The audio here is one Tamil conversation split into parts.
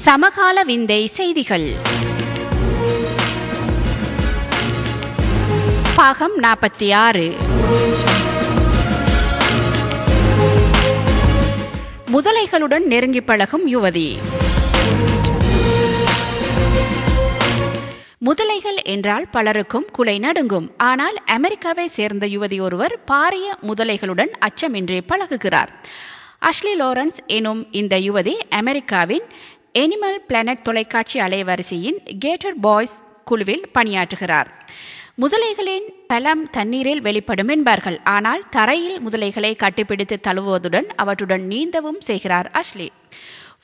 சமகால விந்தை செய்திகள் பாகம் 46. முதலைகளுடன் நெருங்கி பழகும் யுவதி. முதலைகள் என்றால் பலருக்கும் குலை நடுங்கும். ஆனால் அமெரிக்காவை சேர்ந்த யுவதி ஒருவர் பாரிய முதலைகளுடன் அச்சமின்றி பழகுகிறார். அஷ்லி லாரன்ஸ் எனும் இந்த யுவதி அமெரிக்காவின் எனிமல் பிளானட் தொலைக்காட்சி அலைவரிசையின் கேட்டர் பாய்ஸ் குழுவில் பணியாற்றுகிறார். முதலைகளின் பலம் தண்ணீரில் வெளிப்படும் என்பார்கள். ஆனால் தரையில் முதலைகளை கட்டிப்பிடித்து தழுவுவதுடன் அவற்றுடன் நீந்தவும் செய்கிறார் அஷ்லி.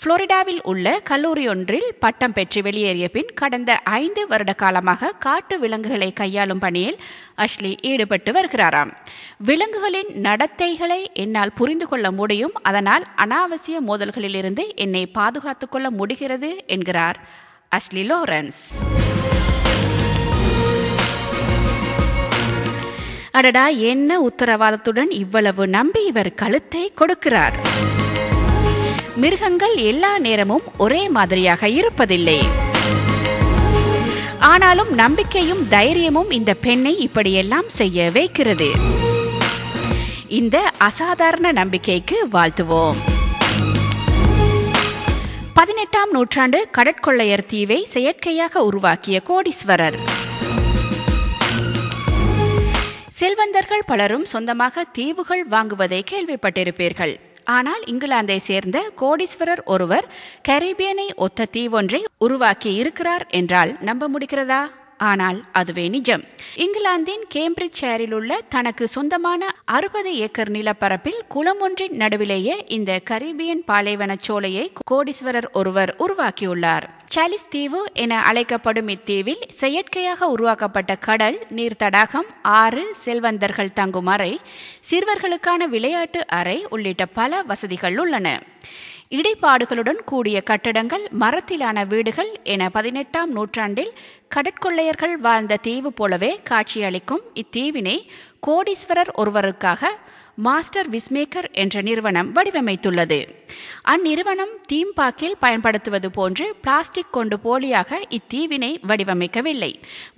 புளோரிடாவில் உள்ள கல்லூரி ஒன்றில் பட்டம் பெற்று வெளியேறிய பின் கடந்த 5 வருட காலமாக காட்டு விலங்குகளை கையாளும் பணியில் அஷ்லி ஈடுபட்டு வருகிறாராம். விலங்குகளின் நடத்தைகளை என்னால் புரிந்து கொள்ள முடியும், அதனால் அனாவசிய மோதல்களில் இருந்து என்னை பாதுகாத்துக் கொள்ள முடிகிறது என்கிறார் அஷ்லி லாரன்ஸ். அடடா, என்ன உத்தரவாதத்துடன் இவ்வளவு நம்பி இவர் கழுத்தை கொடுக்கிறார். மிருகங்கள் எல்லா நேரமும் ஒரே மாதிரியாக இருப்பதில்லை. ஆனாலும் நம்பிக்கையும் தைரியமும் இந்த பெண்ணை இப்படியெல்லாம் செய்ய வைக்கிறது. இந்த அசாதாரண நம்பிக்கைக்கு வாழ்த்துவோம். 18ஆம் நூற்றாண்டு கடற்கொள்ளையர் தீவை செயற்கையாக உருவாக்கிய கோடீஸ்வரர். செல்வந்தர்கள் பலரும் சொந்தமாக தீவுகள் வாங்குவதை கேள்விப்பட்டிருப்பீர்கள். ஆனால் இங்கிலாந்தை சேர்ந்த கோடீஸ்வரர் ஒருவர் கரீபியனை ஒத்த தீவொன்றை உருவாக்கி இருக்கிறார் என்றால் நம்ப முடிகிறதா? ஆனால் அதுவே நிஜம். இங்கிலாந்தின் கேம்பிரிட்ஜ்ஷயரில் உள்ள தனக்கு சொந்தமான 60 ஏக்கர் நிலப்பரப்பில் குளம் ஒன்றின் நடுவிலேயே இந்த கரீபியன் பாலைவன சோலையை கோடீஸ்வரர் ஒருவர் உருவாக்கியுள்ளார். சாலிஸ் தீவு என அழைக்கப்படும் இத்தீவில் செயற்கையாக உருவாக்கப்பட்ட கடல் நீர் தடாகம், ஆறு, செல்வந்தர்கள் தங்கும் அறை, சிறுவர்களுக்கான விளையாட்டு அறை உள்ளிட்ட பல வசதிகள் உள்ளன. இடிபாடுகளுடன் கூடிய கட்டடங்கள், மரத்திலான வீடுகள் என 18ஆம் நூற்றாண்டில் கடற்கொள்ளையர்கள் வாழ்ந்த தீவு போலவே காட்சியளிக்கும் இத்தீவினை கோடீஸ்வரர் ஒருவருக்காக மாஸ்டர் விஸ்மேக்கர் என்ற நிறுவனம் வடிவமைத்துள்ளது. அந்நிறுவனம் தீம் பார்க்கில் பயன்படுத்துவது போன்று பிளாஸ்டிக் கொண்டு போலியாக இத்தீவினை வடிவமைக்கவில்லை.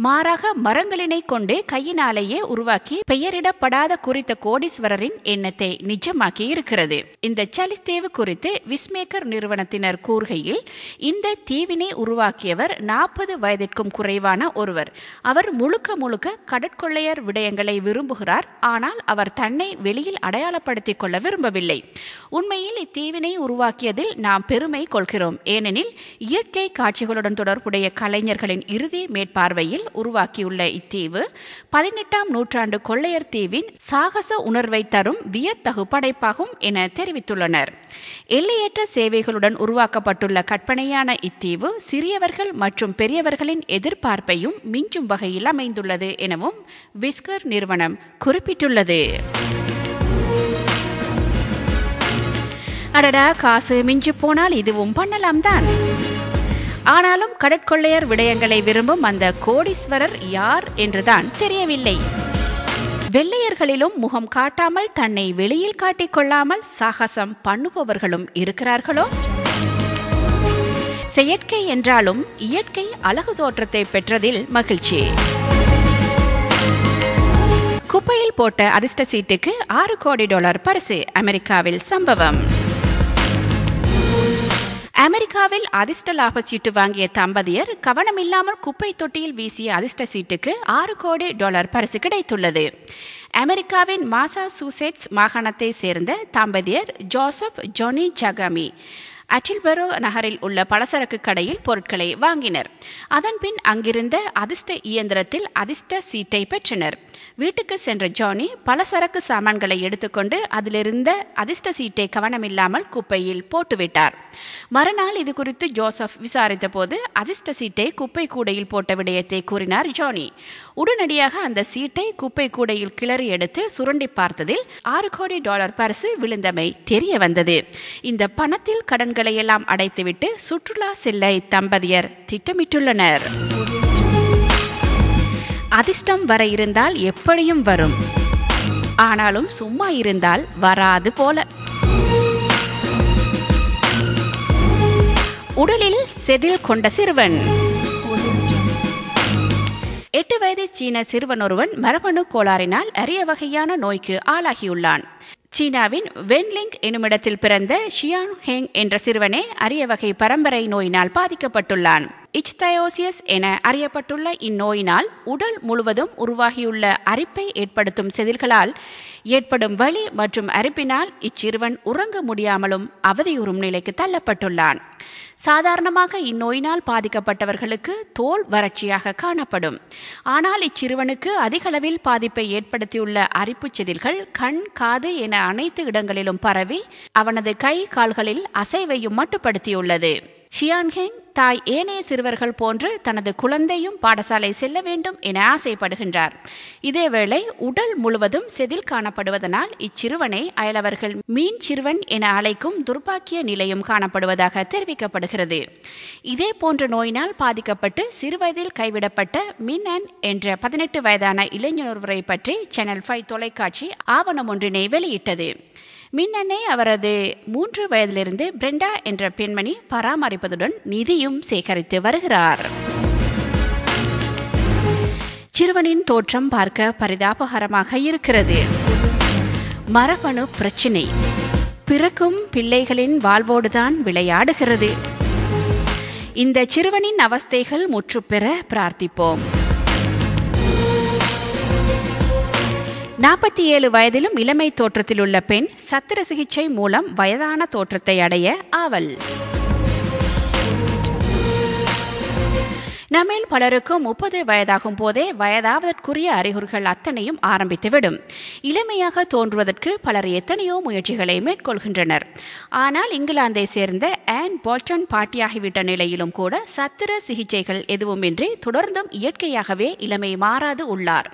மாறாக மரங்களினை கொண்டு கையினாலேயே உருவாக்கி பெயரிடப்படாத குறித்த கோடீஸ்வரரின் எண்ணத்தை நிஜமாக்கி இருக்கிறது. இந்த சாலிஸ் தீவு குறித்து விஸ்மேக்கர் நிறுவனத்தினர் கூறுகையில், இந்த தீவினை உருவாக்கியவர் 40 வயதிற்கும் குறைவான ஒருவர். அவர் முழுக்க கடற்கொள்ளையர் விடயங்களை விரும்புகிறார். ஆனால் அவர் தன்னை வெளியில் அடையாளப்படுத்திக் கொள்ள விரும்பவில்லை. உண்மையில் இத்தீவினை உருவாக்கியதில் நாம் பெருமை கொள்கிறோம். ஏனெனில் இயற்கை காட்சிகளுடன் தொடர்புடைய கலைஞர்களின் இறுதி மேற்பார்வையில் உருவாக்கியுள்ள இத்தீவு 18ஆம் நூற்றாண்டு கொள்ளையர் தீவின் சாகச உணர்வை தரும் வியத்தகு படைப்பாகும் என தெரிவித்துள்ளனர். எல்லையற்ற சேவைகளுடன் உருவாக்கப்பட்டுள்ள கற்பனையான இத்தீவு சிறியவர்கள் மற்றும் பெரியவர்களின் எதிர்பார்ப்பையும் மிஞ்சும் வகையில் அமைந்துள்ளது எனவும் விஸ்கர் நிறுவனம் குறிப்பிட்டுள்ளது. அடடா, காசு மிஞ்சு போனால் இதுவும் பண்ணலாம் தான். ஆனாலும் கடற்கொள்ளையர் விடயங்களை விரும்பும் அந்த கோடீஸ்வரர் யார் என்றுதான் தெரியவில்லை. வெள்ளையர்களிலும் முகம் காட்டாமல் தன்னை வெளியில் காட்டிக் கொள்ளாமல் சாகசம் பண்ணுபவர்களும் இருக்கிறார்களோ? செயற்கை என்றாலும் இயற்கை அழகு தோற்றத்தை பெற்றதில் மகிழ்ச்சி. குப்பையில் போட்ட அதிர்ஷ்ட சீட்டுக்கு $6 கோடி பரிசு. அமெரிக்காவில் சம்பவம். அமெரிக்காவில் அதிர்ஷ்ட லாப சீட்டு வாங்கிய தம்பதியர் கவனமில்லாமல் குப்பை தொட்டியில் வீசிய அதிர்ஷ்ட சீட்டுக்கு $6 கோடி பரிசு கிடைத்துள்ளது. அமெரிக்காவின் மாசாசூசெட்ஸ் மாகாணத்தை சேர்ந்த தம்பதியர் ஜோசப் ஜோனி ஜகாமி அட்டில்பெரோ நகரில் உள்ள பலசரக்கு கடையில் பொருட்களை வாங்கினர். அதன்பின் அங்கிருந்த அதிர்ஷ்ட இயந்திரத்தில் அதிர்ஷ்ட சீட்டை பெற்றனர். வீட்டுக்கு சென்ற ஜானி பலசரக்கு சாமான்களை எடுத்துக்கொண்டு அதிலிருந்த அதிர்ஷ்ட சீட்டை கவனமில்லாமல் குப்பையில் போட்டுவிட்டார். மறுநாள் இது குறித்து ஜோசப் விசாரித்த போது அதிர்ஷ்ட சீட்டை குப்பை கூடையில் போட்ட விடயத்தை கூறினார் ஜானி. உடனடியாக அந்த சீட்டை குப்பை கூடையில் கிளறி எடுத்து சுரண்டி பார்த்ததில் $6 கோடி பரிசு விழுந்தமை தெரிய வந்தது. இந்த பணத்தில் கடன்களை எல்லாம் அடைத்துவிட்டு சுற்றுலா செல்ல இத்தம்பதியர் திட்டமிட்டுள்ளனர். அதிர்ஷ்டம் வர இருந்தால் எப்படியும் வரும், ஆனாலும் சும்மா இருந்தால் வராது போல. உடலில் செதில் கொண்ட சிறுவன். 8 வயது சீன சிறுவன் ஒருவன் மரபணு கோளாறினால் அரிய வகையான நோய்க்கு ஆளாகியுள்ளான். சீனாவின் வென்லிங் எனுமிடத்தில் பிறந்த ஷியான் ஹெங் என்ற சிறுவனே அரிய வகை பரம்பரை நோயினால் பாதிக்கப்பட்டுள்ளான். இச்தயோசியஸ் என அறியப்பட்டுள்ள இந்நோயினால் உடல் முழுவதும் உருவாகியுள்ள அரிப்பை ஏற்படுத்தும் செதில்களால் ஏற்படும் வலி மற்றும் அரிப்பினால் இச்சிறுவன் உறங்க முடியாமலும் அவதியுறும் நிலைக்கு தள்ளப்பட்டுள்ளான். சாதாரணமாக இந்நோயினால் பாதிக்கப்பட்டவர்களுக்கு தோல் வறட்சியாக காணப்படும். ஆனால் இச்சிறுவனுக்கு அதிகளவில் பாதிப்பை ஏற்படுத்தியுள்ள அரிப்பு செதில்கள் கண், காது என அனைத்து இடங்களிலும் பரவி அவனது கை கால்களில் அசைவையும் மட்டுப்படுத்தியுள்ளது. ஷியான்ஹெங் தாய் ஏனைய சிறுவர்கள் போன்று தனது குழந்தையும் பாடசாலை செல்ல வேண்டும் என ஆசைப்படுகின்றார். இதேவேளை உடல் முழுவதும் செதில் காணப்படுவதனால் இச்சிறுவனை அயலவர்கள் மீன் சிறுவன் என அழைக்கும் துர்பாக்கிய நிலையும் காணப்படுவதாக தெரிவிக்கப்படுகிறது. இதே போன்ற நோயினால் பாதிக்கப்பட்டு சிறுவயதில் கைவிடப்பட்ட மின்னன் என்ற 18 வயதான இளைஞரை பற்றி சேனல் 5 தொலைக்காட்சி ஆவணம் ஒன்றினை வெளியிட்டது. மின்னனை அவரது 3 வயதிலிருந்து பிரெண்டா என்ற பெண்மணி பராமரிப்பதுடன் நிதியும் சேகரித்து வருகிறார். சிறுவனின் தோற்றம் பார்க்க பரிதாபகரமாக இருக்கிறது. மரபணு பிரச்சினை பிறக்கும் பிள்ளைகளின் வாழ்வோடுதான் விளையாடுகிறது. இந்த சிறுவனின் அவஸ்தைகள் முற்றுப்பெற பிரார்த்திப்போம். 47 வயதிலும் இளமை தோற்றத்தில் உள்ள பெண் சத்திர சிகிச்சை மூலம் வயதான தோற்றத்தை அடைய ஆவல். நம்மில் பலருக்கும் 30 வயதாகும் போதே வயதாவதற்குரிய அறிகுறிகள் அத்தனையும் ஆரம்பித்துவிடும். இளமையாக தோன்றுவதற்கு பலர் எத்தனையோ முயற்சிகளை மேற்கொள்கின்றனர். ஆனால் இங்கிலாந்தை சேர்ந்த ஆன் போல்டன் பாட்டியாகிவிட்ட நிலையிலும் கூட சத்திர சிகிச்சைகள் எதுவுமின்றி தொடர்ந்தும் இயற்கையாகவே இளமை மாறாது உள்ளார்.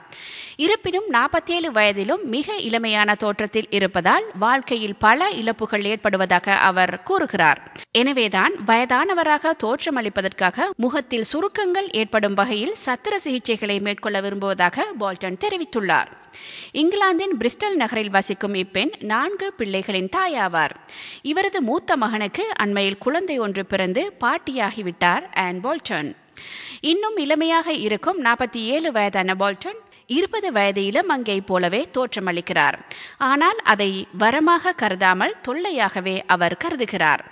இருப்பினும் 47 வயதிலும் மிக இளமையான தோற்றத்தில் இருப்பதால் வாழ்க்கையில் பல இழப்புகள் ஏற்படுவதாக அவர் கூறுகிறார். எனவேதான் வயதானவராக தோற்றமளிப்பதற்காக முகத்தில் சுருக்கங்கள் ஏற்படும் வகையில் சத்திர சிகிச்சைகளை மேற்கொள்ள விரும்புவதாக போல்டன் தெரிவித்துள்ளார். இங்கிலாந்தின் பிரிஸ்டல் நகரில் வசிக்கும் இப்பெண் 4 பிள்ளைகளின் தாயாவார். இவரது மூத்த மகனுக்கு அண்மையில் குழந்தை ஒன்று பிறந்து பாட்டியாகிவிட்டார் ஆன் போல்டன். இன்னும் இளமையாக இருக்கும் 47 வயதான போல்டன் 20 வயது இளமங்கை போலவே தோற்றமளிக்கிறார். ஆனால் அதை வரமாக கருதாமல் தொல்லையாகவே அவர் கருதுகிறார்.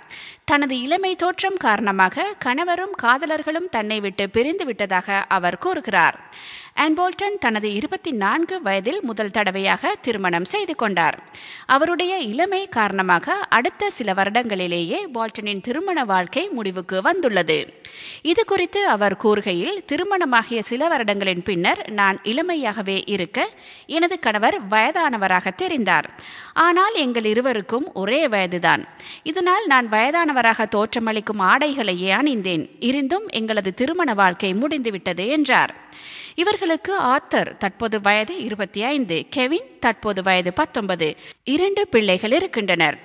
தனது இளமை தோற்றம் காரணமாக கணவரும் காதலர்களும் தன்னை விட்டு பிரிந்து விட்டதாக அவர் கூறுகிறார். ஆன் போல்டன் தனது 24 வயதில் முதல் தடவையாக திருமணம் செய்து கொண்டார். அவருடைய இளமை காரணமாக அடுத்த சில வருடங்களிலேயே போல்டனின் திருமண வாழ்க்கை முடிவுக்கு வந்துள்ளது. இது குறித்து அவர் கூறுகையில், திருமணமாகிய சில வருடங்களின் பின்னர் நான் இளமையாகவே இருக்க எனது கணவர் வயதானவராக தெரிந்தார். ஆனால் எங்கள் இருவருக்கும் ஒரே வயதுதான். இதனால் நான் வயதானவராக தோற்றமளிக்கும் ஆடைகளையே அணிந்தேன். இருந்தும் எங்களது திருமண வாழ்க்கை முடிந்துவிட்டது என்றார். இவர்களுக்கு ஆத்தர் தற்போது வயது 25, கெவின் தற்போது வயது 19, 2 பிள்ளைகள் இருக்கின்றனர்.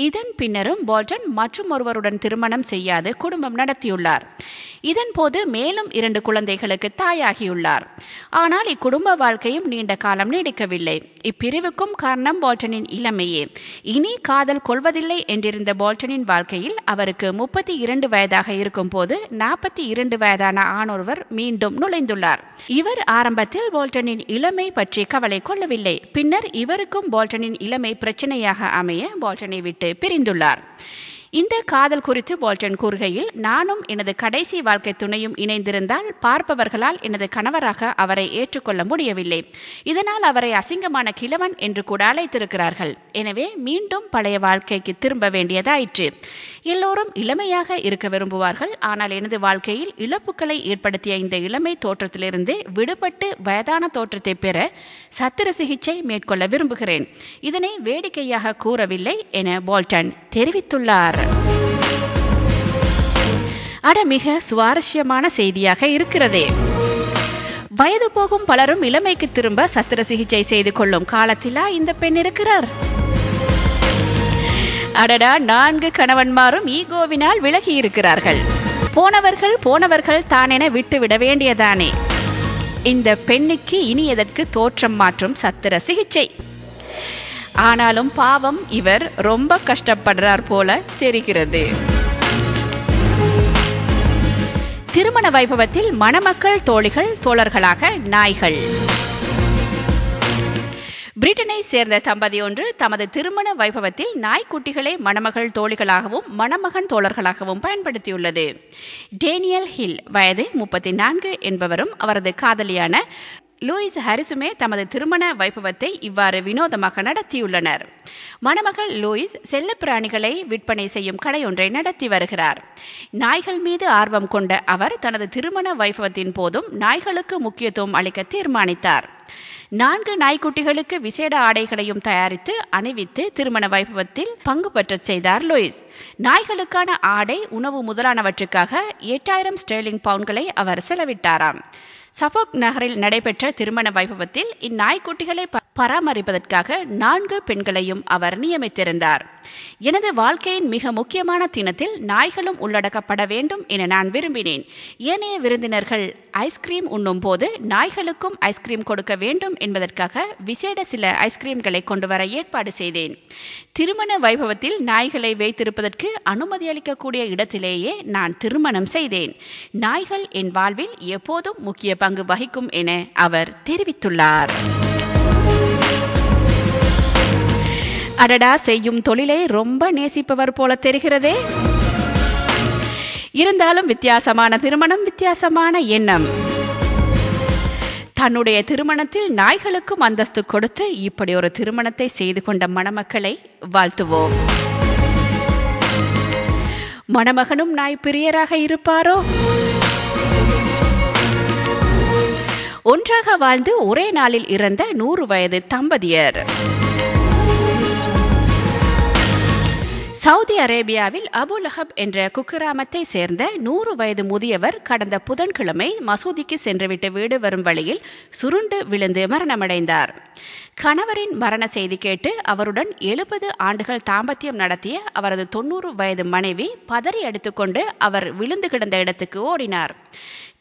இதன் பின்னரும் போல்டன் மற்றும் ஒருவருடன் திருமணம் செய்யாது குடும்பம் நடத்தியுள்ளார். இதன் போது மேலும் 2 குழந்தைகளுக்கு தாயாகியுள்ளார். ஆனால் இக்குடும்ப வாழ்க்கையும் நீண்ட காலம் நீடிக்கவில்லை. இப்பிரிவுக்கும் காரணம் போல்டனின் இளமையே. இனி காதல் கொள்வதில்லை என்றிருந்த போல்டனின் வாழ்க்கையில் அவருக்கு 32 வயதாக இருக்கும் போது 42 வயதான ஆணொருவர் மீண்டும் நுழைந்துள்ளார். இவர் ஆரம்பத்தில் போல்டனின் இளமை பற்றி கவலை கொள்ளவில்லை. பின்னர் இவருக்கும் போல்டனின் இளமை பிரச்சனையாக அமைய போல்டனை விட்டு பிரிந்துள்ளார். இந்த காதல் குறித்து போல்டன் கூறுகையில், நானும் எனது கடைசி வாழ்க்கை துணையும் இணைந்திருந்தால் பார்ப்பவர்களால் எனது கணவராக அவரை ஏற்றுக்கொள்ள முடியவில்லை. இதனால் அவரை அசிங்கமான கிழவன் என்று கூட அழைத்திருக்கிறார்கள். எனவே மீண்டும் பழைய வாழ்க்கைக்கு திரும்ப வேண்டியதாயிற்று. எல்லோரும் இளமையாக இருக்க விரும்புவார்கள். ஆனால் எனது வாழ்க்கையில் இழப்புகளை ஏற்படுத்திய இந்த இளமை தோற்றத்திலிருந்து விடுபட்டு வயதான தோற்றத்தை பெற சத்திர சிகிச்சை மேற்கொள்ள விரும்புகிறேன். இதனை வேடிக்கையாக கூறவில்லை என போல்டன் தெரிவித்துள்ளார். மிக சுவாரஸ்யமான செய்தியாக இருக்கிறதே. வயது போகும் பலரும் இளமைக்கு திரும்ப சத்திர சிகிச்சை செய்து கொள்ளும் காலத்திலா இந்த பெண் இருக்கிறார்? அடடா, 4 கணவன்மாரும் ஈகோவினால் விலகி இருக்கிறார்கள். போனவர்கள் தானென விட்டுவிட வேண்டியதானே. இந்த பெண்ணுக்கு இனி எதற்கு தோற்றம் மாற்றும் சத்திர சிகிச்சை? ஆனாலும் பாவம், இவர் ரொம்ப கஷ்டப்படுறார் போல தெரிகிறது. திருமண வைபவத்தில் மணமக்கள் தோழிகள் தோழர்களாக நாய்கள். பிரிட்டனை சேர்ந்த தம்பதி ஒன்று தமது திருமண வைபவத்தில் நாய்க்குட்டிகளை மணமகள் தோழிகளாகவும் மணமகன் தோழர்களாகவும் பயன்படுத்தியுள்ளது. டேனியல் ஹில் வயது 34 என்பவரும் அவரது காதலியான லூயிஸ் ஹாரிசுமே தமது திருமண வைபவத்தை இவ்வாறு வினோதமாக நடத்தியுள்ளனர். மணமகள் லூயிஸ் செல்லப்பிராணிகளை விற்பனை செய்யும் கடையொன்றை நடத்தி வருகிறார். நாய்கள் மீது ஆர்வம் கொண்ட அவர் தனது திருமண வைபவத்தின் போதும் நாய்களுக்கு முக்கியத்துவம் அளிக்க தீர்மானித்தார். 4 நாய்க்குட்டிகளுக்கு விசேட ஆடைகளையும் தயாரித்து அணிவித்து திருமண வைபவத்தில் பங்கு பெற்றச் செய்தார் லூயிஸ். நாய்களுக்கான ஆடை, உணவு முதலானவற்றுக்காக 8000 ஸ்டெர்லிங் பவுண்ட்களை அவர் செலவிட்டாராம். சஃபோக் நகரில் நடைபெற்ற திருமண வைபவத்தில் இந்நாய்க்குட்டிகளை பராமரிப்பதற்காக 4 பெண்களையும் அவர் நியமித்திருந்தார். எனது வாழ்க்கையின் மிக முக்கியமான தினத்தில் நாய்களும் உள்ளடக்கப்பட வேண்டும் என நான் விரும்பினேன். ஏனைய விருந்தினர்கள் ஐஸ்கிரீம் உண்ணும் போது நாய்களுக்கும் ஐஸ்கிரீம் கொடுக்க வேண்டும் என்பதற்காக விசேட சில ஐஸ்கிரீம்களை கொண்டு வர ஏற்பாடு செய்தேன். திருமண வைபவத்தில் நாய்களை வைத்திருப்பதற்கு அனுமதி அளிக்கக்கூடிய இடத்திலேயே நான் திருமணம் செய்தேன். நாய்கள் என் வாழ்வில் எப்போதும் முக்கிய பங்கு வகிக்கும் என அவர் தெரிவித்துள்ளார். அடடா, செய்யும் தொழிலை ரொம்ப நேசிப்பவர் போல தெரிகிறதே. இருந்தாலும் வித்தியாசமான திருமணம், வித்தியாசமான எண்ணம். தன்னுடைய திருமணத்தில் நாய்களுக்கும் அந்தஸ்து கொடுத்து இப்படி ஒரு திருமணத்தை செய்து கொண்ட மணமக்களை வாழ்த்துவோம். மணமகனும் நாய் பிரியராக இருப்பாரோ? ஒன்றாக வாழ்ந்து ஒரே நாளில் இறந்த 100 வயது தம்பதியர். சவுதி அரேபியாவில் அபு லஹப் என்ற குக்கிராமத்தை சேர்ந்த 100 வயது முதியவர் கடந்த புதன்கிழமை மசூதிக்கு சென்றுவிட்டு வீடு வரும் வழியில் சுருண்டு விழுந்து மரணமடைந்தார். கணவரின் மரண செய்தி கேட்டு அவருடன் 70 ஆண்டுகள் தாம்பத்தியம் நடத்திய அவரது 90 வயது மனைவி பதறி அடித்துக்கொண்டு அவர் விழுந்து கிடந்த இடத்துக்கு ஓடினார்.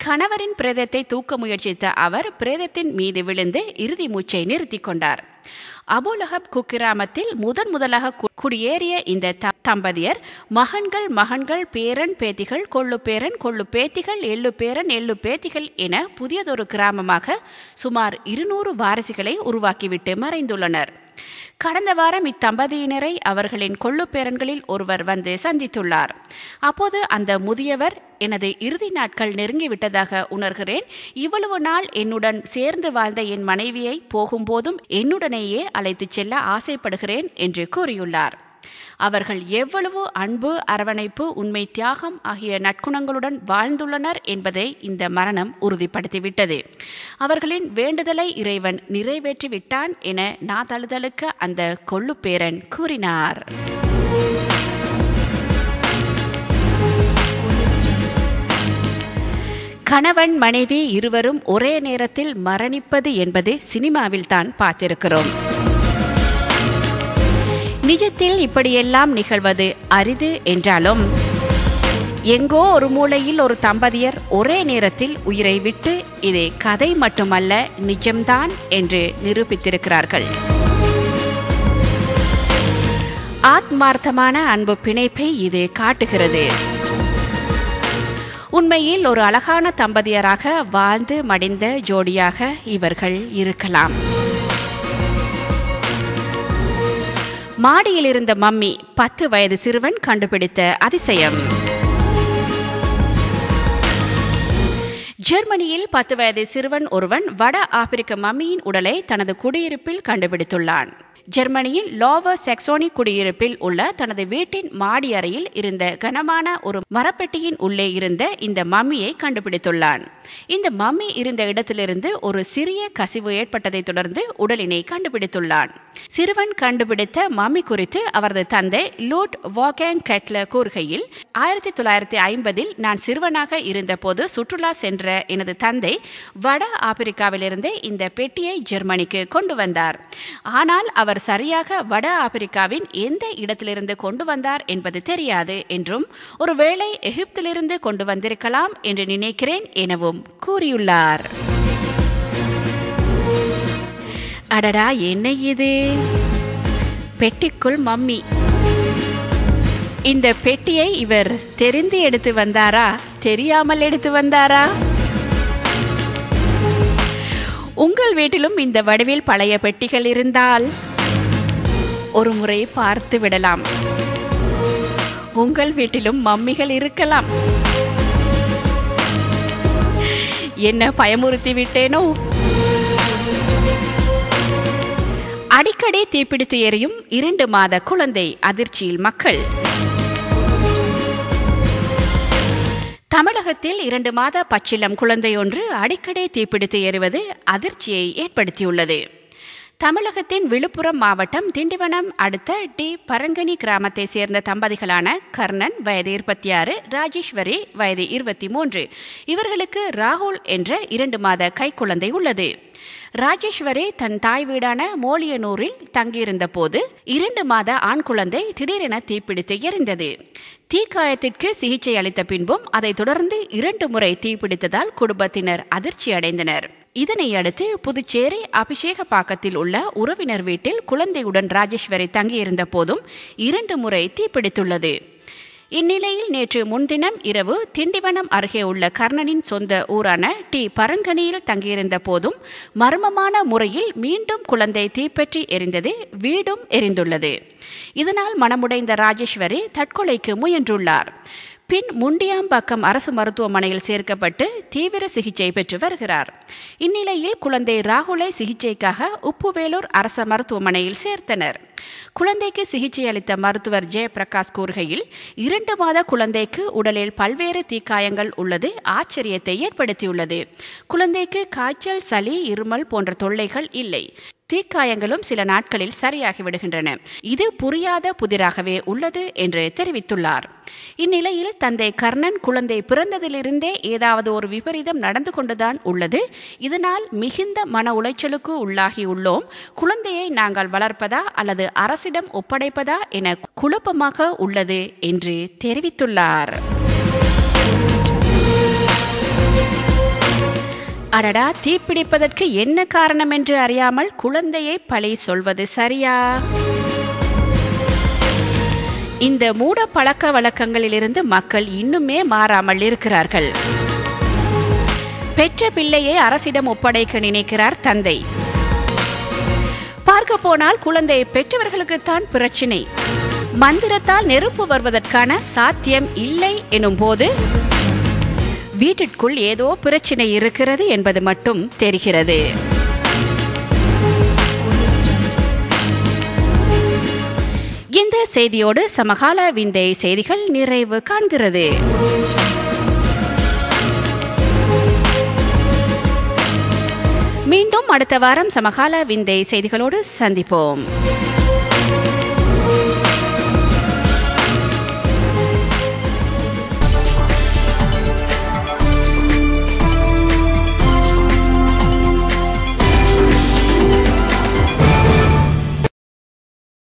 கணவரின் பிரேதத்தை தூக்க முயற்சித்த அவர் பிரேதத்தின் மீது விழுந்து இறுதி மூச்சை நிறுத்தி கொண்டார். அபு லஹப் குக்கிராமத்தில் முதலாக குடியேறிய இந்த தம்பதியர் மகன்கள், பேரன், பேத்திகள், கொள்ளு பேரன், கொள்ளு பேத்திகள், எள்ளு பேரன், எள்ளு பேத்திகள் என புதியதொரு கிராமமாக சுமார் 200 வாரிசுகளை உருவாக்கிவிட்டு மறைந்துள்ளனர். கடந்த வாரம் இத்தம்பதியினரை அவர்களின் கொள்ளு பேரன்களில் ஒருவர் வந்து சந்தித்துள்ளார். அப்போது அந்த முதியவர், எனது இறுதி நாட்கள் நெருங்கிவிட்டதாக உணர்கிறேன். இவ்வளவு நாள் என்னுடன் சேர்ந்து வாழ்ந்த என் மனைவியை போகும்போதும் என்னுடனேயே அழைத்துச் செல்ல ஆசைப்படுகிறேன் என்று கூறியுள்ளார். அவர்கள் எவ்வளவு அன்பு, அரவணைப்பு, உண்மை, தியாகம் ஆகிய நற்குணங்களுடன் வாழ்ந்துள்ளனர் என்பதை இந்த மரணம் உறுதிப்படுத்திவிட்டது. அவர்களின் வேண்டுதலை இறைவன் நிறைவேற்றிவிட்டான் என நாதழுதலுக்கு அந்த கொள்ளு பேரன் கூறினார். கணவன் மனைவி இருவரும் ஒரே நேரத்தில் மரணிப்பது என்பது சினிமாவில் தான் பார்த்திருக்கிறோம். நிஜத்தில் இப்படியெல்லாம் நிகழ்வது அரிது என்றாலும் எங்கோ ஒரு மூலையில் ஒரு தம்பதியர் ஒரே நேரத்தில் உயிரை விட்டு இது கதை மட்டுமல்ல, நிஜம்தான் என்று நிரூபித்திருக்கிறார்கள். ஆத்மார்த்தமான அன்பு பிணைப்பை இது காட்டுகிறது. உண்மையில் ஒரு அழகான தம்பதியராக வாழ்ந்து மடிந்த ஜோடியாக இவர்கள் இருக்கலாம். மாடியில் இருந்த மம்மி 10 வயது சிறுவன் கண்டுபிடித்த அதிசயம். ஜெர்மனியில் 10 வயது சிறுவன் ஒருவன் வட ஆப்பிரிக்க மம்மியின் உடலை தனது குடியிருப்பில் கண்டுபிடித்துள்ளான். ஜெர்மனியில் லோவர் சாக்சோனி குடியிருப்பில் உள்ள தனது வீட்டின் மாடி அறையில் இருந்த கனமான ஒரு மரப்பெட்டியின் உள்ளே இருந்த இந்த மம்மியை கண்டுபிடித்துள்ளான். இந்த மம்மி இருந்த இடத்திலிருந்து ஒரு சிறிய கசிவு ஏற்பட்டதை தொடர்ந்து உடலினை கண்டுபிடித்துள்ளான். சிறுவன் கண்டுபிடித்த மம்மி குறித்து அவரது தந்தை லூட் வாகேங் கெட்லர் கூறுகையில், 1950இல் நான் சிறுவனாக இருந்தபோது சுற்றுலா சென்ற எனது தந்தை வட ஆப்பிரிக்காவிலிருந்து இந்த பெட்டியை ஜெர்மனிக்கு கொண்டு வந்தார். ஆனால் அவர் சரியாக வட ஆப்பிரிக்காவின் எந்த இடத்திலிருந்து கொண்டு வந்தார் என்பது தெரியாது என்றும், ஒருவேளை எகிப்திலிருந்து கொண்டு வந்திருக்கலாம் என்று நினைக்கிறேன் எனவும் கூறியுள்ளார். அடடா, என்ன இது? பெட்டிக்குள் மம்மி. இந்த பெட்டியை இவர் தெரிந்து எடுத்து வந்தாரா, தெரியாமல் எடுத்து வந்தாரா? உங்கள் வீட்டிலும் இந்த வடிவில் பழைய பெட்டிகள் இருந்தால் ஒரு முறை பார்த்து விடலாம். உங்கள் வீட்டிலும் மம்மிகள் இருக்கலாம். என்ன பயமுறுத்தி விட்டேனோ? அடிக்கடி தீப்பிடித்து எரியும் 2 மாத குழந்தை, அதிர்ச்சியில் மக்கள். தமிழகத்தில் 2 மாத பச்சிளம் குழந்தை ஒன்று அடிக்கடி தீப்பிடித்து எறிவது அதிர்ச்சியை ஏற்படுத்தியுள்ளது. தமிழகத்தின் விழுப்புரம் மாவட்டம் திண்டிவனம் அடுத்த டி பரங்கனி கிராமத்தை சேர்ந்த தம்பதிகளான கர்ணன் வயது 26, ராஜேஸ்வரி வயது 23. இவர்களுக்கு ராகுல் என்ற 2 மாத கைக்குழந்தை உள்ளது. ராஜேஸ்வரி தன் தாய் வீடான மோலியனூரில் தங்கியிருந்த போது 2 மாத ஆண் குழந்தை திடீரென தீப்பிடித்து எரிந்தது. தீக்காயத்திற்கு சிகிச்சை அளித்த பின்பும் அதை தொடர்ந்து 2 முறை தீப்பிடித்ததால் குடும்பத்தினர் அதிர்ச்சி அடைந்தனர். இதனை அடுத்து புதுச்சேரி அபிஷேகப்பாக்கத்தில் உள்ள உறவினர் வீட்டில் குழந்தையுடன் ராஜேஸ்வரி தங்கியிருந்த போதும் 2 முறை தீப்பிடித்துள்ளது. இந்நிலையில் நேற்று முன்தினம் இரவு திண்டிவனம் அருகே உள்ள கர்ணனின் சொந்த ஊரான டி பரங்கனியில் தங்கியிருந்த போதும் மர்மமான முறையில் மீண்டும் குழந்தை தீப்பற்றி எரிந்தது, வீடும் எரிந்துள்ளது. இதனால் மனமுடைந்த ராஜேஸ்வரி தற்கொலைக்கு முயன்றுள்ளார். பின் முண்டியாம்பாக்கம் அரசு மருத்துவமனையில் சேர்க்கப்பட்டு தீவிர சிகிச்சை பெற்று வருகிறார். இந்நிலையில் குழந்தை ராகுலை சிகிச்சைக்காக உப்புவேலூர் அரசு மருத்துவமனையில் சேர்த்தனர். குழந்தைக்கு சிகிச்சை அளித்த மருத்துவர் ஜெயபிரகாஷ் கூறுகையில் 2 மாத குழந்தைக்கு உடலில் பல்வேறு தீக்காயங்கள் உள்ளது ஆச்சரியத்தை ஏற்படுத்தியுள்ளது. குழந்தைக்கு காய்ச்சல், சளி, இருமல் போன்ற தொல்லைகள் இல்லை. தீக்காயங்களும் சில நாட்களில் சரியாகி விடுகின்றன. இது புரியாத புதிராகவே உள்ளது என்று தெரிவித்துள்ளார். இந்நிலையில் தந்தை கர்ணன் குழந்தை பிறந்ததிலிருந்தே ஏதாவது ஒரு விபரீதம் நடந்து கொண்டுதான் உள்ளது. இதனால் மிகுந்த மன உளைச்சலுக்கு உள்ளாகியுள்ளோம். குழந்தையை நாங்கள் வளர்ப்பதா அல்லது அரசிடம் ஒப்படைப்பதா என குழப்பமாக உள்ளது என்று தெரிவித்துள்ளார். அடடா, தீப்பிடிப்பதற்கு என்ன காரணம் என்று அறியாமல் குழந்தையை பழி சொல்வது சரியா? இந்த மூட பழக்க வழக்கங்களிலிருந்து மக்கள் இன்னுமே மாறாமல் இருக்கிறார்கள். பெற்ற பிள்ளையை அரசிடம் ஒப்படைக்க நினைக்கிறார் தந்தை. பார்க்க போனால் குழந்தையை பெற்றவர்களுக்குத்தான் பிரச்சினை. மந்திரத்தால் நெருப்பு வருவதற்கான சாத்தியம் இல்லை எனும் போது வீட்டிற்குள் ஏதோ பிரச்சனை இருக்கிறது என்பது மட்டும் தெரிகிறது. இந்த செய்தியோடு சமகால விந்தை செய்திகள் நிறைவு காண்கிறது. மீண்டும் அடுத்த வாரம் சமகால விந்தை செய்திகளோடு சந்திப்போம்.